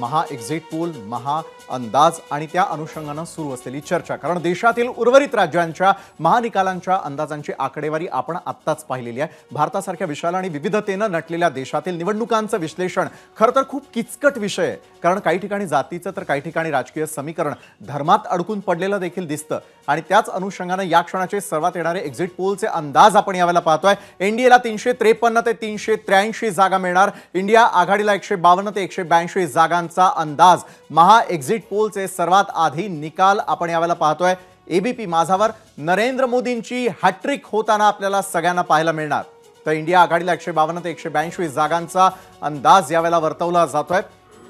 महा exit poll, महा अंदाज आणि त्या अनुषंगाने सुरू असलेली चर्चा। कारण देशातील उर्वरित राज्यांच्या महानिकालांच्या अंदाजांची आकडेवारी आपण आत्ताच पाहिलेली आहे। भारतासारख्या विशाल आणि विविधतेने नटलेल्या देशातील निवडणुकांचं विश्लेषण खरं तर खूप किचकट विषय आहे। कारण काही ठिकाणी जातीचं तर काही ठिकाणी राजकीय समीकरण धर्मात अडकून पडलेलं देखील दिसतं आणि त्याच अनुषंगाने या क्षणाचे सर्वात येणारे एक्झिट पोलचे अंदाज आपण यावेळेला पाहतोय। एनडीएला 353 ते 383 जागा मिळणार। इंडिया आघाडीला 152 ते 182 जागांचा अंदाज। महा एक्झिट पोलचे सर्वात आधी निकाल आपण यावेळेला पाहतोय। एबीपी माझावर नरेंद्र मोदींची हॅट्रिक होताना आपल्याला सगळ्यांना पाहायला मिळणार। तर इंडिया आघाडीला 152 ते 182 जागांचा अंदाज यावेळेला वर्तवला जातोय।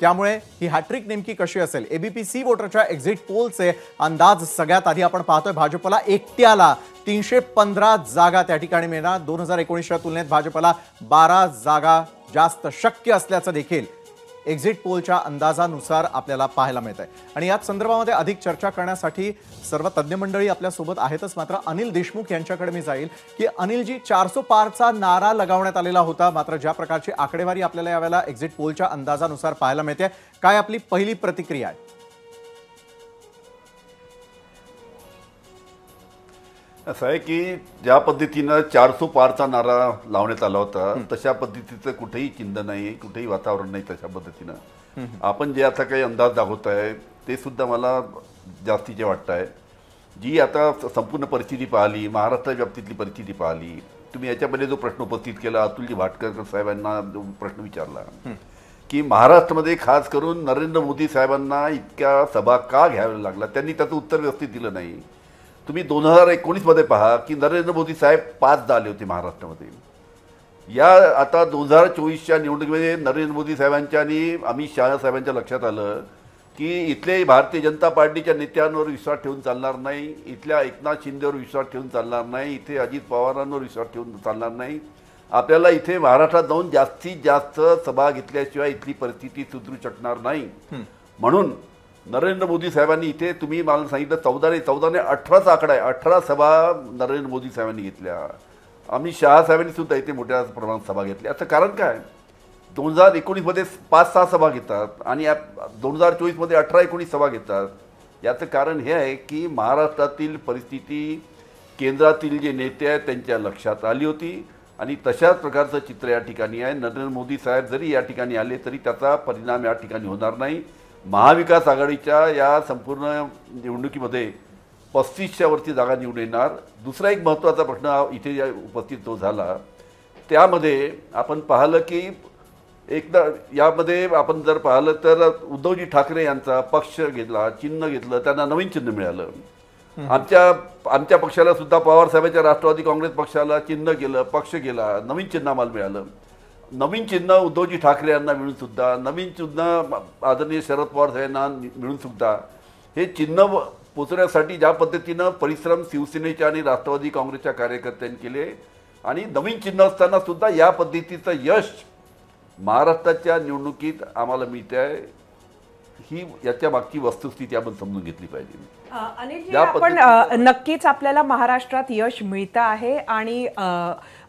त्यामुळे ही हॅट्रिक नेमकी कशी असेल? एबीपी सी वोटरच्या एक्झिट पोलचे अंदाज सगळ्यात आधी आपण पाहतोय। भाजपला एकट्याला 315 जागा त्या ठिकाणी मिळणार। 2019च्या तुलनेत भाजपला 12 जागा जास्त शक्य असल्याचं देखील एक्झिट पोलच्या अंदाजानुसार आपल्याला पाहायला मिळतंय। आणि याच संदर्भामध्ये अधिक चर्चा करण्यासाठी सर्व तज्ञ मंडळी आपल्या सोबत आहेतच। मात्र अनिल देशमुख यांच्याकडे मी जाईल की अनिलजी 400 पारचा नारा लगावण्यात आलेला होता, मात्र ज्या प्रकारची आकडेवारी आपल्याला यावेळेला एक्झिट पोलच्या अंदाजानुसार पाहायला मिळते, काय आपली पहिली प्रतिक्रिया आहे? असं आहे की ज्या पद्धतीनं 400 पारचा नारा लावण्यात आला होता तशा पद्धतीचं कुठेही चिन्ह नाही, कुठेही वातावरण नाही तशा पद्धतीनं। आपण जे आता काही अंदाज दाखवत आहे ते सुद्धा मला जास्तीचे वाटत आहे। जी आता संपूर्ण परिस्थिती पाहिली, महाराष्ट्र व्याप्तीतली परिस्थिती पाहिली, तुम्ही याच्यामध्ये जो प्रश्न उपस्थित केला अतुलजी भाटकर साहेबांना जो प्रश्न विचारला की महाराष्ट्रामध्ये खास करून नरेंद्र मोदी साहेबांना इतक्या सभा का घ्याव्या लागला, त्यांनी त्याचं उत्तर व्यवस्थित दिलं नाही। तुम्ही 2019 मध्ये पहा की नरेंद्र मोदी साहेब 5दा आले होते महाराष्ट्रामध्ये। या आता 2024च्या निवडणुकीमध्ये नरेंद्र मोदी साहेबांच्या आणि अमित शहा साहेबांच्या लक्षात आलं की इथले भारतीय जनता पार्टीच्या नेत्यांवर विश्वास ठेवून चालणार नाही, इथल्या एकनाथ शिंदेवर विश्वास ठेवून चालणार नाही, इथे अजित पवारांवर विश्वास ठेवून चालणार नाही। आपल्याला इथे महाराष्ट्रात जाऊन जास्तीत जास्त सभा घेतल्याशिवाय इथली परिस्थिती सुधरू शकणार नाही। म्हणून नरेंद्र मोदी साहेबांनी इथे तुम्ही मला सांगितलं 14 ने 18चा आकडा आहे, 18 सभा नरेंद्र मोदी साहेबांनी घेतल्या। अमित शहा साहेबांनी सुद्धा इथे मोठ्या प्रमाणात सभा घेतल्या। असं कारण काय? 2019 मध्ये 5-6 सभा घेतात आणि 2024 मध्ये 18-19 सभा घेतात। याचं कारण हे आहे की महाराष्ट्रातील परिस्थिती केंद्रातील जे नेते आहेत त्यांच्या लक्षात आली होती आणि तशाच प्रकारचं चित्र या ठिकाणी आहे। नरेंद्र मोदी साहेब जरी या ठिकाणी आले तरी त्याचा परिणाम या ठिकाणी होणार नाही। महाविकास आघाडीच्या या संपूर्ण निवडणुकीमध्ये 35च्या वरती जागा निवडून येणार। दुसरा एक महत्त्वाचा प्रश्न इथे उपस्थित जो झाला त्यामध्ये आपण पाहिलं की एकदा यामध्ये आपण जर पाहिलं तर उद्धवजी ठाकरे यांचा पक्ष घेतला, चिन्ह घेतलं, त्यांना नवीन चिन्ह मिळालं। आमच्या पक्षाला सुद्धा पवार साहेबांच्या राष्ट्रवादी काँग्रेस पक्षाला चिन्ह गेलं, पक्ष गेला, नवीन चिन्ह आम्हाला मिळालं। नवीन चिन्ह उद्धवजी ठाकरे यांना मिळून सुद्धा, नवीन चिन्ह आदरणीय शरद पवार साहेबांना मिळून सुद्धा हे चिन्ह पोचवण्यासाठी ज्या पद्धतीनं परिश्रम शिवसेनेच्या आणि राष्ट्रवादी काँग्रेसच्या कार्यकर्त्यांनी केले आणि नवीन चिन्ह असताना सुद्धा या पद्धतीचं यश महाराष्ट्राच्या निवडणुकीत आम्हाला मिळते आहे, ही याच्या मागची वस्तुस्थिती आपण समजून घेतली पाहिजे। अनिलजी, आपण नक्कीच आपल्याला महाराष्ट्रात यश मिळतं आहे आणि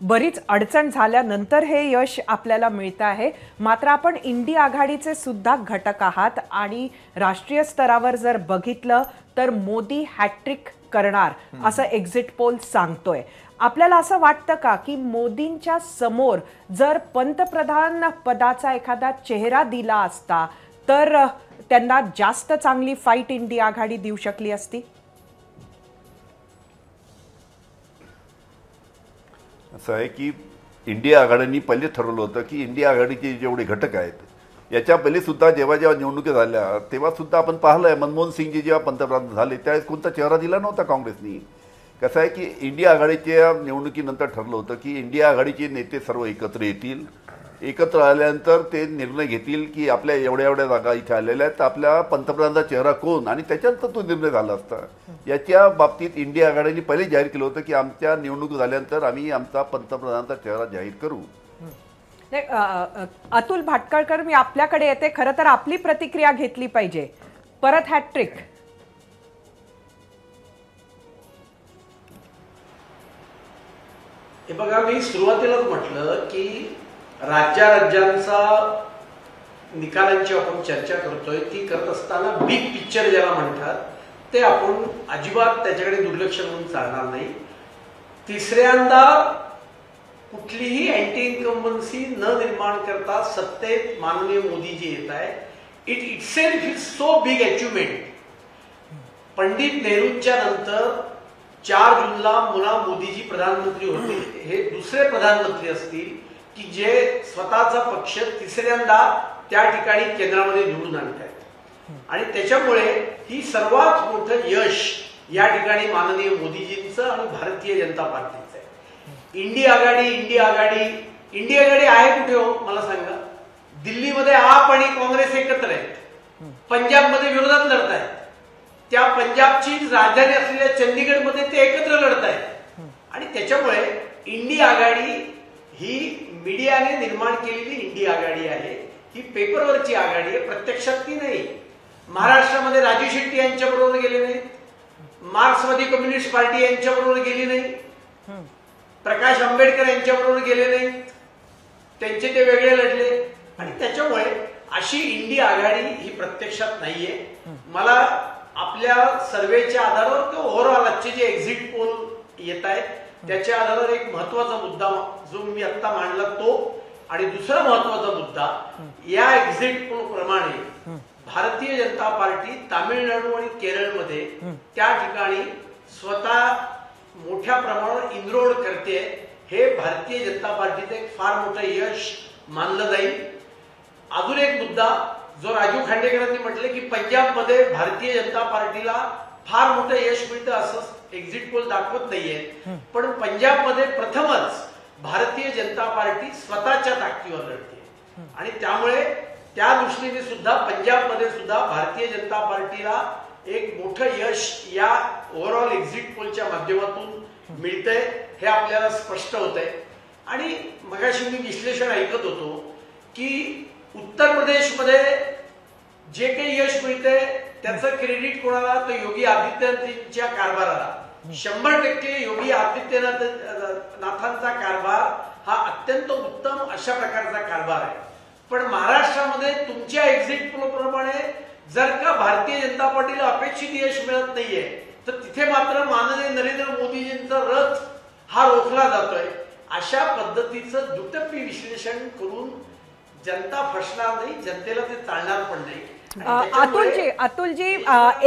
बरीच अडचण झाल्यानंतर हे यश आपल्याला मिळतं आहे। मात्र आपण इंडिया आघाडीचे सुद्धा घटक आहात आणि राष्ट्रीय स्तरावर जर बघितलं तर मोदी हॅट्रिक करणार असं एक्झिट पोल सांगतोय। आपल्याला असं वाटतं का की मोदींच्या समोर जर पंतप्रधान पदाचा एखादा चेहरा दिला असता तर त्यांना जास्त चांगली फाईट इंडिया आघाडी देऊ शकली असती? असं आहे की इंडिया आघाडीने पहिले ठरवलं होतं की इंडिया आघाडीचे जेवढे घटक आहेत याच्या पहिले सुद्धा जेव्हा निवडणुकी झाल्या तेव्हा सुद्धा आपण पाहिलंय मनमोहन सिंगजी जेव्हा पंतप्रधान झाले त्यावेळेस कोणता चेहरा दिला नव्हता काँग्रेसनी। कसं आहे की इंडिया आघाडीच्या निवडणुकीनंतर ठरलं होतं की इंडिया आघाडीचे नेते सर्व एकत्र येतील, एकत्र आल्यानंतर ते निर्णय घेतील की आपल्या एवढ्या जागा इथे आलेल्या आहेत, आपल्या पंतप्रधानाचा चेहरा कोण, आणि त्याच्यानंतर तो निर्णय झाला असता। याच्या बाबतीत इंडिया आघाडीने पहिले जाहीर केलं होतं की आमच्या निवडणूक झाल्यानंतर आम्ही आमचा पंतप्रधानाचा चेहरा जाहीर करू। अतुल भाटकळकर, मी आपल्याकडे येते। खरं तर आपली प्रतिक्रिया घेतली पाहिजे। परत हॅट्रिक हे बघा, मी सुरुवातीलाच म्हटलं की राज्यांचा निकालांची आपण चर्चा करतोय ती करत असताना बिग पिक्चर ज्याला म्हणतात ते आपण अजिबात त्याच्याकडे दुर्लक्ष करून चालणार नाही. तिसऱ्यांदा कुठलीही अँटी इन्कम्बन्सी न निर्माण करता सत्तेत माननीय मोदीजी येत आहे. It itself is so big achievement. Pandit नेहरूंच्या नंतर 4 जूनला पुन्हा मोदीजी प्रधानमंत्री होते. हे दुसरे प्रधानमंत्री असतील की जे स्वतःचा पक्ष तिसऱ्यांदा त्या ठिकाणी केंद्रामध्ये निवडून आणत आहेत. आणि त्याच्यामुळे ही सर्वात मोठं यश या ठिकाणी माननीय मोदीजींचं आणि भारतीय जनता पार्टीचं आहे. इंडिया आघाडी आहे कुठे हो मला सांगा. दिल्लीमध्ये आप आणि काँग्रेस एकत्र आहेत. पंजाबमध्ये विरोधात लढत आहेत. त्या पंजाबची राजधानी असलेल्या चंदीगडमध्ये ते एकत्र लढत आहेत. आणि त्याच्यामुळे इंडिया आघाडी ही मीडियाने निर्माण केलेली इंडिया आघाडी आहे. ही पेपरवरची आघाडी आहे, प्रत्यक्षात ती नाही. महाराष्ट्रामध्ये राजू शेट्टी यांच्या बरोबर गेले नाहीत. मार्क्सवादी कम्युनिस्ट पार्टी यांच्या बरोबर गेली नाही. प्रकाश आंबेडकर यांच्या बरोबर गेले नाहीत. त्यांचे ते वेगळे लढले. आणि त्याच्यामुळे अशी इंडिया आघाडी ही प्रत्यक्षात नाहीये. मला आपल्या सर्वेच्या आधारावर किंवा ओव्हरऑल आजचे जे एक्झिट पोल येत आहेत त्याच्या आधारावर एक महत्वाचा मुद्दा जो मी आता मांडला तो आणि दुसरा महत्वाचा मुद्दा या एक्झिट पोल प्रमाणे भारतीय जनता पार्टी तामिळनाडू आणि केरळमध्ये त्या ठिकाणी स्वतः मोठ्या प्रमाणावर इनरोड करते. हे भारतीय जनता पार्टीचं एक फार मोठं यश मानलं जाईल. अजून एक मुद्दा जो राजू खांडेकरांनी म्हटले की पंजाबमध्ये भारतीय जनता पार्टीला फार मोठं यश मिळतं असं एक्झिट पोल दाखवत नाहीये. पण पंजाबमध्ये प्रथमच भारतीय जनता पार्टी स्वतःच्या ताकदीवर लढते. आणि त्यामुळे त्या दृष्टीने सुद्धा पंजाबमध्ये सुद्धा भारतीय जनता पार्टीला एक मोठं यश या ओव्हरऑल एक्झिट पोलच्या माध्यमातून मिळतंय हे आपल्याला स्पष्ट होतंय. आणि मगाशी मी विश्लेषण ऐकत होतो की उत्तर प्रदेशमध्ये जे काही यश मिळतंय त्याचं क्रेडिट कोणाला तर योगी आदित्यनाथांच्या कारभाराला. 100% योगी आदित्यनाथांचा कारभार हा अत्यंत उत्तम अशा प्रकारचा कारभार आहे. पण महाराष्ट्रामध्ये तुमच्या एक्झिट पोल प्रमाणे जर का भारतीय जनता पार्टीला अपेक्षित यश मिळत नाहीये तर तिथे मात्र माननीय नरेंद्र मोदीजींचा रथ हा रोखला जातोय. अशा पद्धतीचं दुटप्पी विश्लेषण करून जनता फसणार नाही, जनतेला ते चालणार पण नाही. अतुलजी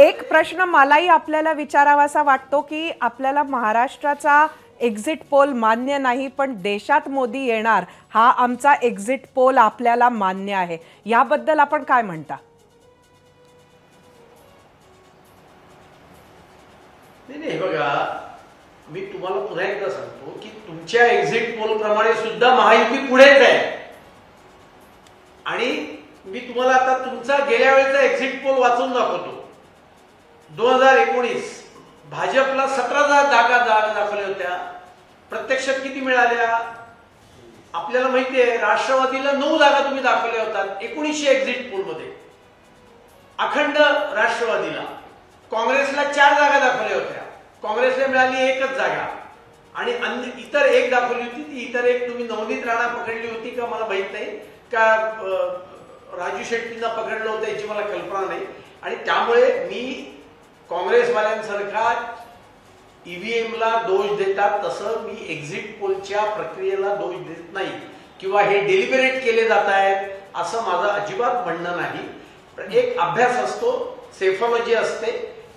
एक प्रश्न मलाही आपल्याला विचारावासा वाटतो की आपल्याला महाराष्ट्राचा एक्झिट पोल मान्य नाही पण देशात मोदी येणार हा आमचा एक्झिट पोल आपल्याला मान्य आहे. याबद्दल आपण काय म्हणता? नाही बघा, मी तुम्हाला पुन्हा एकदा सांगतो की तुमच्या एक्झिट पोल प्रमाणे सुद्धा महायुती पुढेच आहे. आणि मी तुम्हाला आता तुमचा गेल्या वेळेचा एक्झिट पोल वाचून दाखवतो. 2019 भाजपला 17 जागा दाखवल्या होत्या. प्रत्यक्षात किती मिळाल्या आपल्याला माहिती आहे. राष्ट्रवादीला 9 जागा तुम्ही दाखवल्या होतात 1900 एक्झिट पोल मध्ये. अखंड राष्ट्रवादीला. काँग्रेसला 4 जागा दाखवल्या होत्या. काँग्रेसला मिळाली 1च जागा. आणि इतर एक दाखवली होती. ती इतर एक तुम्ही नवनीत राणा पकडली होती का मला माहित नाही, का राजू शेट्टींना पकडलं होतं याची मला कल्पना नाही. आणि त्यामुळे मी काँग्रेसवाल्यांसारखा ईव्हीएमला दोष देतात तसं मी एक्झिट पोलच्या प्रक्रियेला दोष देत नाही किंवा हे डेलिबरेट केले जात आहेत असं माझं अजिबात म्हणणं नाही. एक अभ्यास असतो, सेफॉलॉजी असते,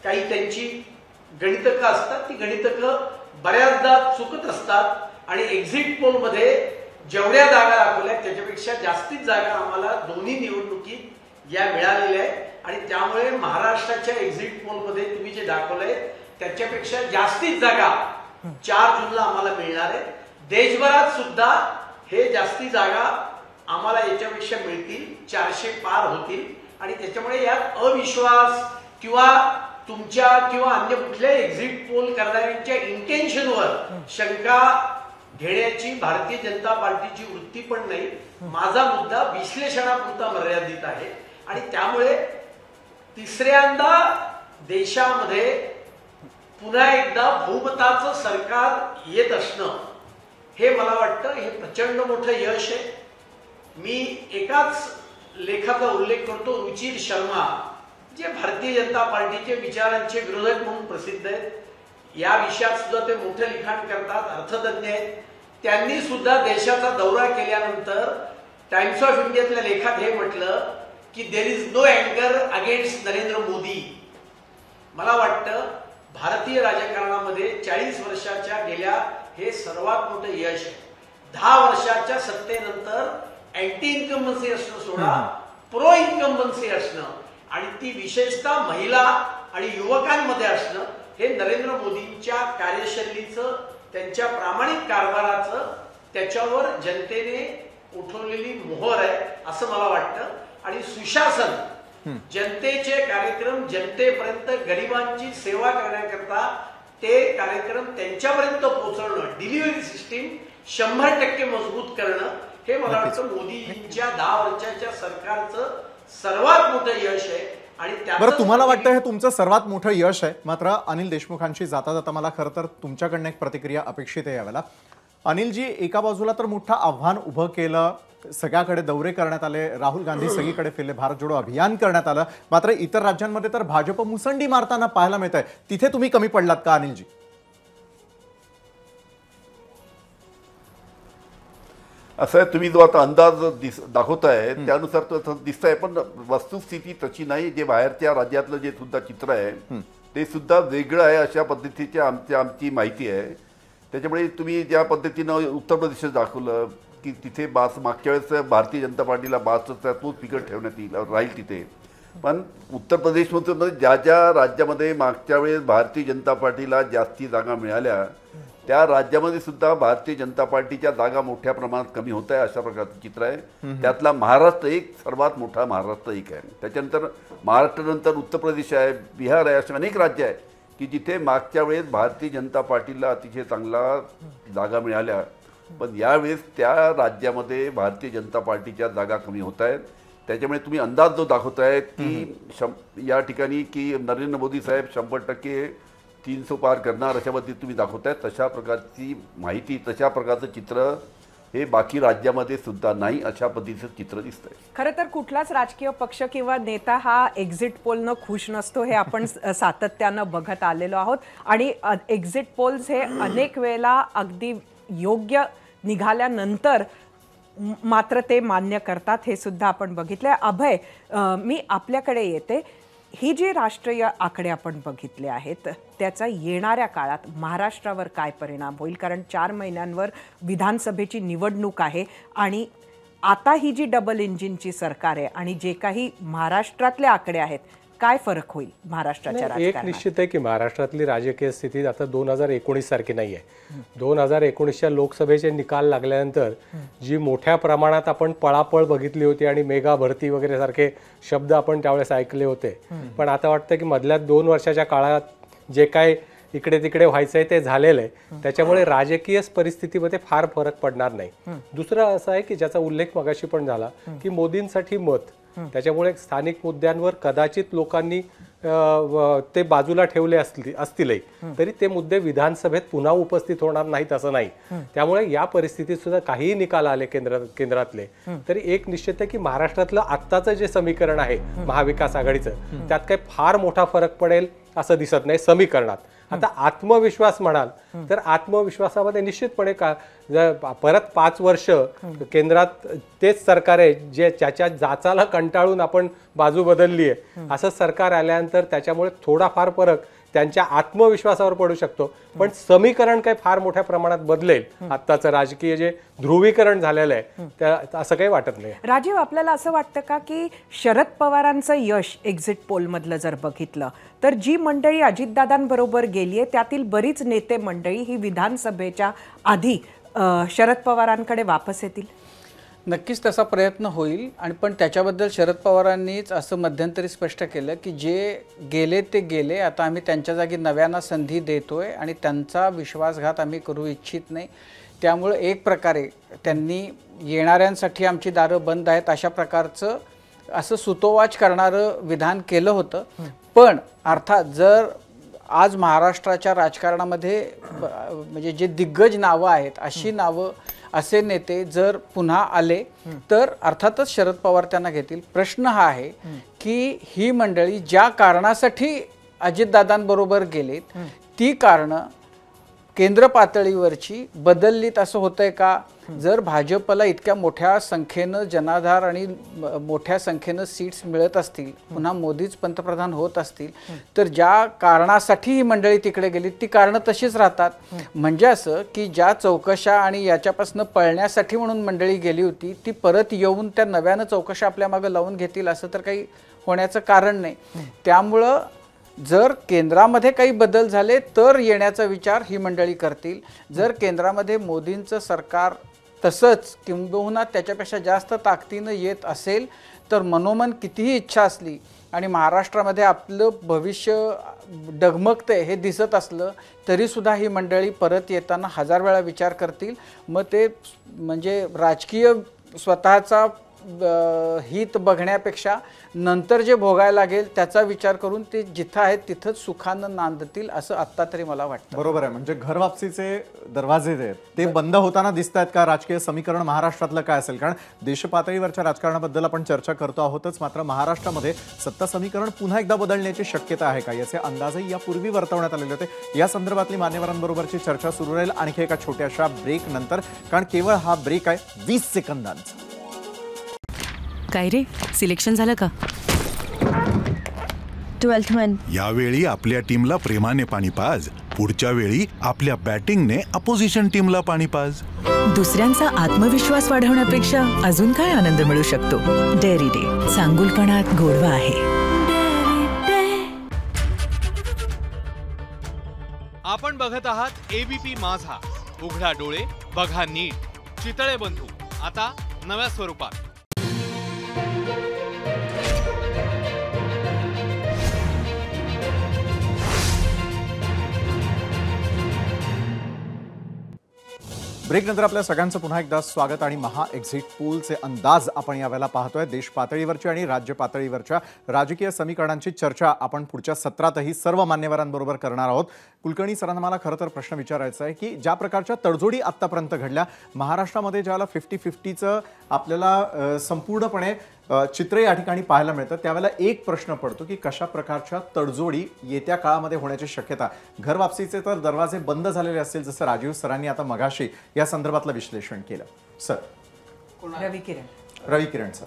काही त्यांची गणितकं असतात. ती गणितकं बऱ्याचदा चुकत असतात. आणि एक्झिट पोलमध्ये जेवढ्या जागा दाखवल्या त्याच्यापेक्षा जास्तीत जागा आम्हाला दोन्ही निवडणुकीत या मिळालेल्या आहेत. आणि त्यामुळे महाराष्ट्राच्या एक्झिट पोलमध्ये तुम्ही जे दाखवलंय त्याच्यापेक्षा जास्तीत जागा 4 जूनला आम्हाला मिळणार आहे. देशभरात सुद्धा हे जास्ती जागा आम्हाला याच्यापेक्षा मिळतील, 400 पार होतील. आणि त्याच्यामुळे यात अविश्वास किंवा तुमच्या किंवा अन्य कुठल्या एक्झिट पोल करणाऱ्यांच्या इंटेन्शनवर शंका घेण्याची भारतीय जनता पार्टीची वृत्ती पण नाही. माझा मुद्दा विश्लेषणापुरता मर्यादित आहे. आणि त्यामुळे तिसऱ्यांदा देशामध्ये पुन्हा एकदा बहुमताचं सरकार येत असणं हे मला वाटतं हे प्रचंड मोठं यश आहे. मी एकाच लेखाचा उल्लेख करतो रुचिर शर्मा, जे भारतीय जनता पार्टीचे विचारांचे विरोधक म्हणून प्रसिद्ध आहेत. या विषयात सुद्धा ते मोठे लिखाण करतात, अर्थतज्ञ आहेत. त्यांनी सुद्धा देशाचा दौरा केल्यानंतर टाइम्स ऑफ इंडियातल्या लेखात हे म्हटलं की देर इज नो अँगर अगेन्स्ट नरेंद्र मोदी. मला वाटतं भारतीय राजकारणामध्ये 40 वर्षाच्या गेल्या हे सर्वात मोठं यश आहे. 10 वर्षाच्या सत्तेनंतर अँटी इन्कम्बन्सी असणं सोडा, प्रो इन्कम्बन्सी असणं आणि ती विशेषतः महिला आणि युवकांमध्ये असणं हे नरेंद्र मोदींच्या कार्यशैलीचं, त्यांच्या प्रामाणिक कारभाराचं, त्याच्यावर जनतेने उठवलेली मोहर आहे असं मला वाटतं. आणि सुशासन, जनतेचे कार्यक्रम जनतेपर्यंत, गरिबांची सेवा करण्याकरता ते कार्यक्रम त्यांच्यापर्यंत पोहोचवणं, डिलिव्हरी सिस्टीम 100% मजबूत करणं, हे मला वाटतं मोदींच्या 10 वर्षाच्या सरकारचं सर्वात मोठं यश आहे. आणि बरं, तुम्हाला वाटतं हे तुमचं सर्वात मोठं यश आहे. मात्र अनिल देशमुखांशी जाता जाता मला खरं तर तुमच्याकडनं एक प्रतिक्रिया अपेक्षित आहे यावेळेला. अनिलजी, एका बाजूला तर मोठं आव्हान उभं केलं, सगळ्याकडे दौरे करण्यात आले, राहुल गांधी सगळीकडे फिरले, भारत जोडो अभियान करण्यात आलं, मात्र इतर राज्यांमध्ये तर भाजप मुसंडी मारताना पाहायला मिळत आहे. तिथे तुम्ही कमी पडलात का अनिलजी? असं आहे, तुम्ही जो आता अंदाज दाखवताय त्यानुसार तो दिसतंय, पण वस्तुस्थिती तशी नाही. जे बाहेरच्या राज्यातलं जे सुद्धा चित्र आहे ते सुद्धा वेगळं आहे, अशा पद्धतीची आमची माहिती आहे. त्याच्यामुळे तुम्ही ज्या पद्धतीनं उत्तर प्रदेशात दाखवलं की तिथे मागच्या वेळेस भारतीय जनता पार्टीला 62 तोच फिगर ठेवण्यात येईल, राहील तिथे. पण उत्तर प्रदेशमध्ये ज्या ज्या राज्यामध्ये मागच्या वेळेस भारतीय जनता पार्टीला जास्ती जागा मिळाल्या त्या राज्यामध्ये सुद्धा भारतीय जनता पार्टीच्या जागा मोठ्या प्रमाणात कमी होत आहे, अशा प्रकारचं चित्र आहे. त्यातला महाराष्ट्र एक सर्वात मोठा महाराष्ट्र एक आहे. त्याच्यानंतर महाराष्ट्रानंतर उत्तर प्रदेश आहे, बिहार आहे, असे अनेक राज्य आहे की जिथे मागच्या वेळेस भारतीय जनता पार्टीला अतिशय चांगला जागा मिळाल्या, पण यावेळेस त्या राज्यामध्ये भारतीय जनता पार्टीच्या जागा कमी होत आहेत. त्याच्यामुळे तुम्ही अंदाज जो दाखवताय की या ठिकाणी की नरेंद्र मोदी साहेब 100% 300 पार करणार अशा पद्धतीत तुम्ही दाखवताय, तशा प्रकारची माहिती, तशा प्रकारचं चित्र हे बाकी राज्यामध्ये सुद्धा नाही, अशा पद्धतीचं चित्र दिसतंय. खरं तर कुठलाच राजकीय पक्ष किंवा नेता हा एक्झिट पोलनं खुश नसतो, हे आपण सातत्यानं बघत आलेलो आहोत. आणि एक्झिट पोल्स हे अनेक वेळेला अगदी योग्य निघाल्यानंतर मात्र ते मान्य करतात, हे सुद्धा आपण बघितलंय. अभय, मी आपल्याकडे येते. ही जी राष्ट्रीय आकडे आपण बघितले आहेत त्याचा येणाऱ्या काळात महाराष्ट्रावर काय परिणाम होईल? कारण 4 महिन्यांवर विधानसभेची निवडणूक आहे आणि आता ही जी डबल इंजिनची सरकार आहे आणि जे काही महाराष्ट्रातले आकडे आहेत, काय फरक होईल महाराष्ट्राच्या राजकारणात? एक निश्चित आहे की महाराष्ट्रातली राजकीय स्थिती आता 2019 सारखी नाही आहे. 2019च्या लोकसभेचे निकाल लागल्यानंतर जी मोठ्या प्रमाणात आपण पळापळ बघितली होती आणि मेगा भरती वगैरे सारखे शब्द आपण त्यावेळेस ऐकले होते, पण आता वाटतं की मधल्या 2 वर्षाच्या काळात जे काय इकडे तिकडे व्हायचंय ते झालेलं आहे. त्याच्यामुळे राजकीय परिस्थितीमध्ये फार फरक पडणार नाही. दुसरं असं आहे की ज्याचा उल्लेख मगाशी पण झाला की मोदींसाठी मत, त्याच्यामुळे स्थानिक मुद्द्यांवर कदाचित लोकांनी ते बाजूला ठेवले असतीलही तरी ते मुद्दे विधानसभेत पुन्हा उपस्थित होणार नाहीत असं नाही. त्यामुळे या परिस्थितीत सुद्धा काहीही निकाल आले केंद्रातले तरी एक निश्चित आहे की महाराष्ट्रातलं आत्ताचं जे समीकरण आहे महाविकास आघाडीचं, त्यात काही फार मोठा फरक पडेल असं दिसत नाही समीकरणात. आता आत्मविश्वास म्हणाल तर आत्मविश्वासामध्ये निश्चितपणे परत 5 वर्ष केंद्रात तेच सरकार आहे जे ज्याच्या जाचाला कंटाळून आपण बाजू बदलली आहे, असं सरकार आल्यानंतर त्याच्यामुळे थोडाफार फरक त्यांच्या आत्मविश्वासावर पडू शकतो. पण समीकरण काही फार मोठ्या प्रमाणात बदलेल आत्ताचं राजकीय जे ध्रुवीकरण झालेलं आहे त्या असं काही वाटत नाही. राजीव, आपल्याला असं वाटतं का की शरद पवारांचं यश एक्झिट पोलमधलं जर बघितलं तर जी मंडळी अजितदादांबरोबर गेली आहे त्यातील बरीच नेते मंडळी ही विधानसभेच्या आधी शरद पवारांकडे वापस येतील? नक्कीच तसा प्रयत्न होईल. आणि पण त्याच्याबद्दल शरद पवारांनीच असं मध्यंतरी स्पष्ट केलं की जे गेले ते गेले, आता आम्ही त्यांच्या जागी नव्यांना संधी देतोय आणि त्यांचा विश्वासघात आम्ही करू इच्छित नाही. त्यामुळे एक प्रकारे त्यांनी येणाऱ्यांसाठी आमची दारं बंद आहेत अशा प्रकारचं असं सुतोवाच करणारं विधान केलं होतं. पण अर्थात जर आज महाराष्ट्राच्या राजकारणामध्ये म्हणजे जे दिग्गज नावं आहेत अशी नावं असे नेते जर पुन्हा आले तर अर्थातच शरद पवार त्यांना घेतील. प्रश्न हा आहे की ही मंडळी ज्या कारणासाठी अजितदादांबरोबर गेलेत ती कारणं केंद्र पातळीवरची बदललीत असं होतंय का? जर भाजपला इतक्या मोठ्या संख्येनं जनाधार आणि मोठ्या संख्येनं सीट्स मिळत असतील, पुन्हा मोदीच पंतप्रधान होत असतील, तर ज्या कारणासाठी ही मंडळी तिकडे गेली ती कारणं तशीच राहतात. म्हणजे असं की ज्या चौकशा आणि याच्यापासून पळण्यासाठी म्हणून मंडळी गेली होती ती परत येऊन त्या नव्यानं चौकशा आपल्या मागे लावून घेतील असं तर काही होण्याचं कारण नाही. त्यामुळं जर केंद्रामध्ये काही बदल झाले तर येण्याचा विचार ही मंडळी करतील. जर केंद्रामध्ये मोदींचं सरकार तसंच किंबहुना त्याच्यापेक्षा जास्त ताकदीनं येत असेल तर मनोमन कितीही इच्छा असली आणि महाराष्ट्रामध्ये आपलं भविष्य डगमगतंय हे दिसत असलं तरीसुद्धा ही मंडळी परत येताना 1000 वेळा विचार करतील. मग ते म्हणजे राजकीय स्वतःचा हित बघण्यापेक्षा नंतर जे भोगायला लागेल त्याचा विचार करून ते जिथं आहेत तिथंच सुखानं नांदतील असं आत्ता तरी मला वाटतं. बरोबर आहे. म्हणजे घर वापसीचे दरवाजे जे आहेत ते बंद होताना दिसत आहेत का? राजकीय समीकरण महाराष्ट्रातलं काय असेल? कारण देश पातळीवरच्या राजकारणाबद्दल आपण चर्चा करतो आहोतच, मात्र महाराष्ट्रामध्ये सत्ता समीकरण पुन्हा एकदा बदलण्याची शक्यता आहे का याचे अंदाजही यापूर्वी वर्तवण्यात आलेले होते. या संदर्भातली मान्यवरांबरोबरची चर्चा सुरू राहील आणखी एका छोट्याशा ब्रेक नंतर, कारण केवळ हा ब्रेक आहे 20 सेकंदांचा. काय रे, सिलेक्शन झालं का? 12th मन. यावेळी आपल्या टीमला प्रेमाने पाणी पाज. पुढच्या वेळी आपल्या बॅटिंगने अपोजिशन टीमला पाणी पाज. दुसऱ्यांचा आत्मविश्वास वाढवण्यापेक्षा अजून काय आनंद मिळू शकतो? डेअरी डे, चांगुलपणात गोडवा आहे. आपण बघत आहात एबीपी माझा. उघडा डोळे बघा नीट. चितळे बंधू आता नव्या स्वरूपात. ब्रेक नंतर आपल्या सगळ्यांचं पुन्हा एकदा स्वागत. आणि महा एक्झिट पोलचे अंदाज आपण यावेळेला पाहतोय. देश पातळीवरची आणि राज्य पातळीवरच्या राजकीय समीकरणांची चर्चा आपण पुढच्या सत्रातही सर्व मान्यवरांबरोबर करणार आहोत. कुलकर्णी सरांना मला खरं तर प्रश्न विचारायचा आहे की ज्या प्रकारच्या तडजोडी आत्तापर्यंत घडल्या महाराष्ट्रामध्ये, ज्याला 50-50चं आपल्याला संपूर्णपणे चित्र या ठिकाणी पाहायला मिळतं, त्यावेळेला एक प्रश्न पडतो की कशा प्रकारच्या तडजोडी येत्या काळामध्ये होण्याची शक्यता. घर वापसीचे तर दरवाजे बंद झालेले असतील जसं राजीव सरांनी आता मगाशी या संदर्भातलं विश्लेषण केलं. सर, रवी किरण सर.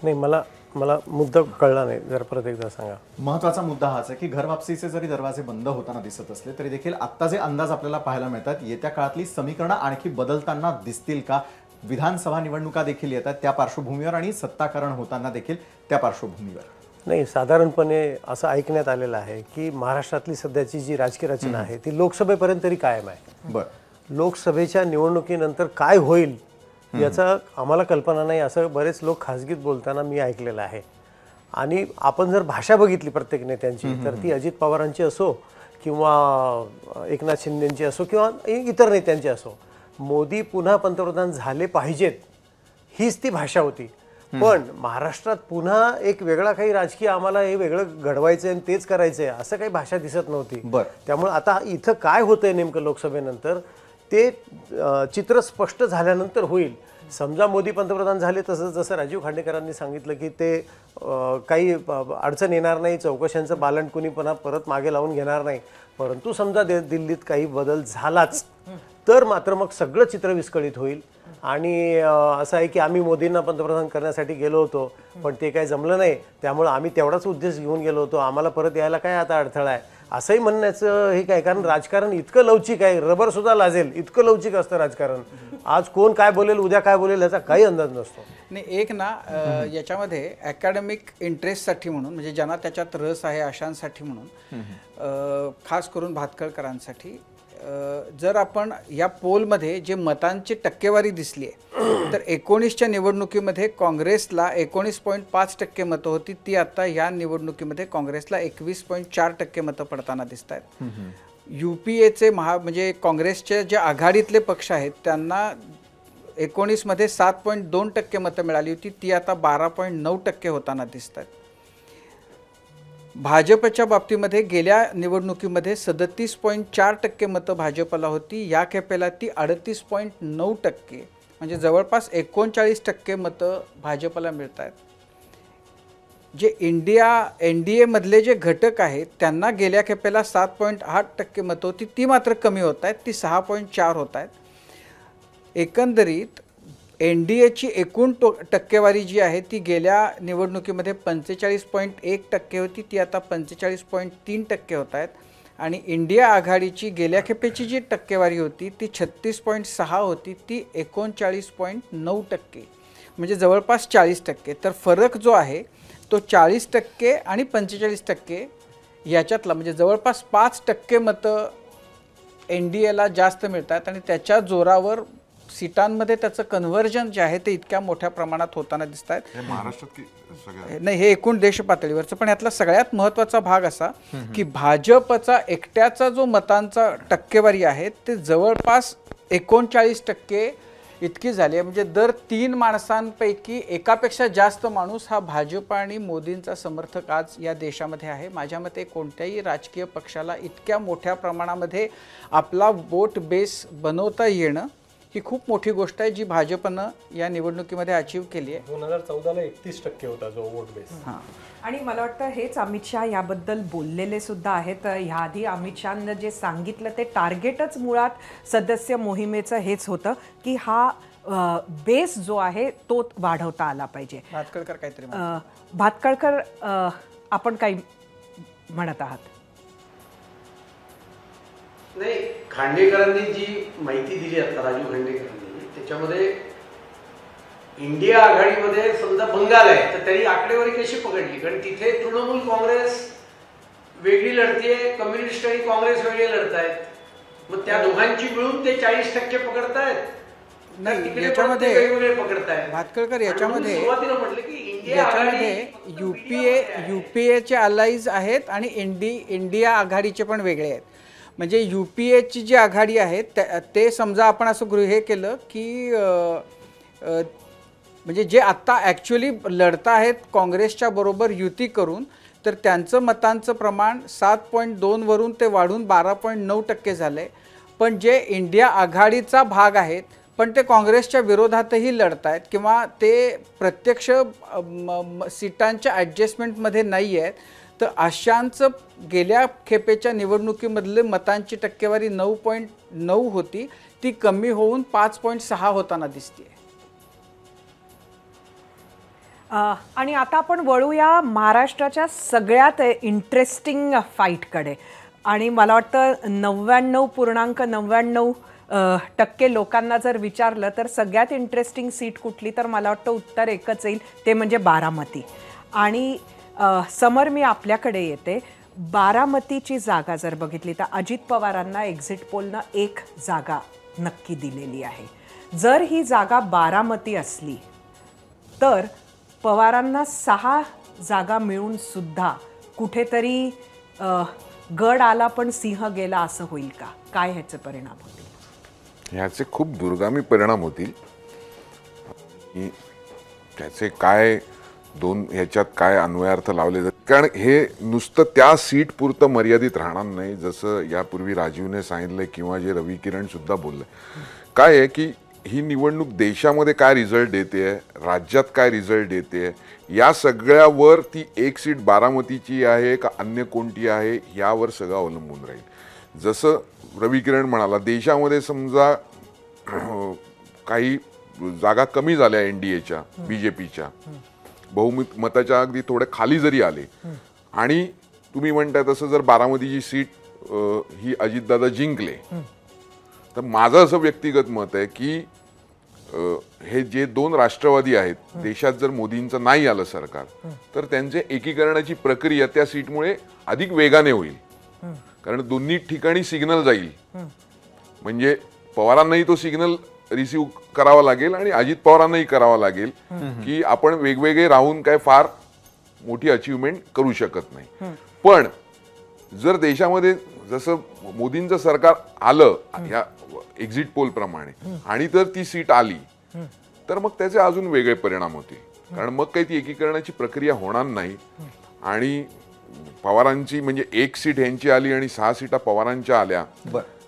नाही, मला मुद्दा कळला नाही, जरा परत एकदा सांगा. महत्वाचा मुद्दा हाच आहे की घर वापसीचे जरी दरवाजे बंद होताना दिसत असले तरी देखील आत्ता जे अंदाज आपल्याला पाहायला मिळतात येत्या काळातली समीकरणं आणखी बदलताना दिसतील का? विधानसभा निवडणुका देखील येतात त्या पार्श्वभूमीवर आणि सत्ताकरण होताना देखील त्या पार्श्वभूमीवर. नाही, साधारणपणे असं ऐकण्यात आलेलं आहे की महाराष्ट्रातली सध्याची जी राजकीय रचना आहे ती लोकसभेपर्यंत तरी कायम आहे. बरं, लोकसभेच्या निवडणुकीनंतर काय होईल याचा आम्हाला कल्पना नाही असं बरेच लोक खासगीत बोलताना मी ऐकलेलं आहे. आणि आपण जर भाषा बघितली प्रत्येक नेत्यांची तर ती अजित पवारांची असो किंवा एकनाथ शिंदेंची असो किंवा इतर नेत्यांची असो, मोदी पुन्हा पंतप्रधान झाले पाहिजेत हीच ती भाषा होती. पण महाराष्ट्रात पुन्हा एक वेगळा काही राजकीय आम्हाला हे वेगळं घडवायचं आणि तेच करायचंय असं काही भाषा दिसत नव्हती. त्यामुळे आता इथं काय होतंय नेमकं लोकसभेनंतर ते चित्र स्पष्ट झाल्यानंतर होईल. समजा मोदी पंतप्रधान झाले तसं जसं राजीव खांडेकरांनी सांगितलं की ते काही अडचण येणार नाही, चौकशांचं बालन कुणी पुन्हा परत मागे लावून घेणार नाही. परंतु समजा दिल्लीत काही बदल झालाच तर मात्र मग सगळं चित्र विस्कळीत होईल. आणि असं आहे की आम्ही मोदींना पंतप्रधान करण्यासाठी गेलो होतो पण ते काही जमलं नाही, त्यामुळे आम्ही तेवढाच उद्देश घेऊन गेलो होतो, आम्हाला परत यायला काय आता अडथळा आहे असंही म्हणण्याचं हे काय. कारण राजकारण इतकं लवचिक आहे, रबर सुद्धा लाजेल इतकं लवचिक असतं राजकारण. आज कोण काय बोलेल, उद्या काय बोलेल याचा काही अंदाज नसतो. नाही, एक ना याच्यामध्ये अकॅडमिक इंटरेस्टसाठी म्हणून म्हणजे ज्यांना त्याच्यात रस आहे अशांसाठी म्हणून, खास करून भातखळकरांसाठी, जर आपण या पोलमध्ये जे मतांची टक्केवारी दिसली आहे तर 19च्या निवडणुकीमध्ये काँग्रेसला 19.5% मतं होती, ती आता या निवडणुकीमध्ये काँग्रेसला 21.4% मतं पडताना दिसत आहेत. UPAचे म्हणजे काँग्रेसचे जे आघाडीतले पक्ष आहेत त्यांना 19 मध्ये 7.2% मतं मिळाली होती, ती आता 12.9% होताना दिसत आहेत. भाजपच्या बाबतीमध्ये गेल्या निवडणुकीमध्ये 37.4% मतं भाजपला होती, या खेपेला ती 38.9%. म्हणजे जवळपास 39% मतं भाजपला मिळत आहेत. जे NDA मधले जे घटक आहेत त्यांना गेल्या खेपेला 7.8% मतं होती, ती मात्र कमी होत आहेत, ती 6.4 होत आहेत. एकंदरीत NDAची एकूण टक्केवारी जी आहे ती गेल्या निवडणुकीमध्ये 45.1% होती, ती आता 45.3% होत आहेत. आणि इंडिया आघाडीची गेल्या खेपेची जी टक्केवारी होती ती 36.6 होती, ती 39.9%, म्हणजे जवळपास 40%. तर फरक जो आहे तो 40% आणि 45% याच्यातला, म्हणजे जवळपास 5% मतं NDAला जास्त मिळतात आणि त्याच्या जोरावर सीटांमध्ये त्याचं कन्व्हर्जन जे आहे ते इतक्या मोठ्या प्रमाणात होताना दिसत आहेत. महाराष्ट्रात नाही, हे एकूण देश पातळीवरचं. पण यातला सगळ्यात महत्त्वाचा भाग असा की भाजपचा एकट्याचा जो मतांचा टक्केवारी आहे ते जवळपास 39% इतकी झाली आहे. म्हणजे दर 3 माणसांपैकी एकापेक्षा जास्त माणूस हा भाजप आणि मोदींचा समर्थक आज या देशामध्ये आहे. माझ्या मते कोणत्याही राजकीय पक्षाला इतक्या मोठ्या प्रमाणामध्ये आपला वोट बेस बनवता येणं ही खूप मोठी गोष्ट आहे, जी भाजपनं या निवडणुकीमध्ये अचीव केली आहे. 2014ला 31% होता जो वोट बेस. आणि मला वाटतं हेच अमित शहा याबद्दल बोललेले सुद्धा आहेत. ह्याआधी अमित शहानं जे सांगितलं ते टार्गेटच मुळात सदस्य मोहिमेचं हेच होतं की हा बेस जो आहे तो वाढवता आला पाहिजे. भातखळकर काहीतरी भातखळकर, आपण काही म्हणत आहात? नाही, खांडेकरांनी जी माहिती दिली आता, राजू खांडेकरांनी, त्याच्यामध्ये इंडिया आघाडीमध्ये समजा बंगाल आहे तर त्यांनी आकडेवारी कशी पकडली, कारण तिथे तृणमूल काँग्रेस वेगळी लढतीये, कम्युनिस्ट आणि काँग्रेस वेगळे लढतायत, मग त्या दोघांची मिळून ते 40% पकडतायत. नाही, याच्यामध्ये वेगवेगळे पकडतायत. भातखळकर, याच्यामध्ये सुरुवातीला म्हटलं की याच्यामध्ये UPAचे अलाईज आहेत आणि इंडिया आघाडीचे पण वेगळे आहेत. म्हणजे UPAची जी आघाडी आहे ते समजा आपण असं गृहीत केलं की म्हणजे जे आत्ता ॲक्च्युली लढता आहेत काँग्रेसच्या बरोबर युती करून, तर त्यांचं मतांचं प्रमाण 7.2 वरून ते वाढून 12.9% झालं आहे. पण जे इंडिया आघाडीचा भाग आहेत पण ते काँग्रेसच्या विरोधातही लढत आहेत किंवा ते प्रत्यक्ष सीटांच्या ॲडजस्टमेंटमध्ये नाही आहेत, तर अशांचं गेल्या खेपेच्या निवडणुकीमधले मतांची टक्केवारी 9.9 होती, ती कमी होऊन 5.6 होताना दिसते. आणि आता आपण वळूया महाराष्ट्राच्या सगळ्यात इंटरेस्टिंग फाईटकडे. आणि मला वाटतं 99.99% लोकांना जर विचारलं तर सगळ्यात इंटरेस्टिंग सीट कुठली, तर मला वाटतं उत्तर एकच येईल, ते म्हणजे बारामती. आणि समर, मी आपल्याकडे येते. बारामतीची जागा जर बघितली तर अजित पवारांना एक्झिट पोलनं 1 जागा नक्की दिलेली आहे. जर ही जागा बारामती असली तर पवारांना 6 जागा मिळून सुद्धा कुठेतरी गड आला पण सिंह गेला असं होईल का? काय ह्याचे परिणाम होतील? ह्याचे खूप दुर्गामी परिणाम होतील. त्याचे काय ह्याच्यात काय अन्वयार्थ लावले जातात, कारण हे नुसतं त्या सीट पुरतं मर्यादित राहणार नाही. जसं यापूर्वी राजीवने सांगितलं किंवा जे रवी किरण सुद्धा बोलले, काय आहे की ही निवडणूक देशामध्ये काय रिझल्ट देते, राज्यात काय रिझल्ट देते, या सगळ्यावर ती 1 सीट बारामतीची आहे का अन्य कोणती आहे यावर सगळं अवलंबून राहील. जसं रवी किरण म्हणाला, देशामध्ये समजा काही जागा कमी झाल्या NDAच्या, BJPच्या, बहुमताच्या अगदी थोडे खाली जरी आले आणि तुम्ही म्हणताय तसं जर बारामतीची सीट ही अजितदादा जिंकले, तर माझं असं व्यक्तिगत मत आहे की हे जे 2 राष्ट्रवादी आहेत, देशात जर मोदींचं नाही आलं सरकार, तर त्यांचे एकीकरणाची प्रक्रिया त्या सीटमुळे अधिक वेगाने होईल. कारण दोन्ही ठिकाणी सिग्नल जाईल, म्हणजे पवारांनाही तो सिग्नल रिसीव्ह करावा लागेल आणि अजित पवारांनाही करावा लागेल की आपण वेगवेगळे राहून काय फार मोठी अचीवमेंट करू शकत नाही. पण जर देशामध्ये जसं मोदींचं सरकार आलं या एक्झिट पोल प्रमाणे आणि जर ती सीट आली तर मग त्याचे अजून वेगळे परिणाम होतील, कारण मग काही ती एकीकरणाची प्रक्रिया होणार नाही. आणि पवारांची म्हणजे 1 सीट ह्यांची आली आणि 6 सीटा पवारांच्या आल्या,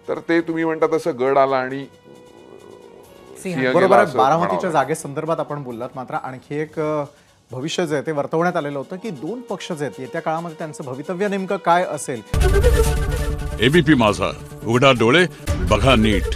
तर ते तुम्ही म्हणता तसं गड आला आणि बरोबर गेला आहे. असं बारामतीच्या म्हणावं. जागेसंदर्भात आपण बोललात. मात्र आणखी एक भविष्य जे आहे ते वर्तवण्यात आलेलं होतं की 2 पक्ष जे आहेत येत्या काळामध्ये त्यांचं भवितव्य नेमकं काय असेल. एबीपी माझा, उघडा डोळे बघा नीट.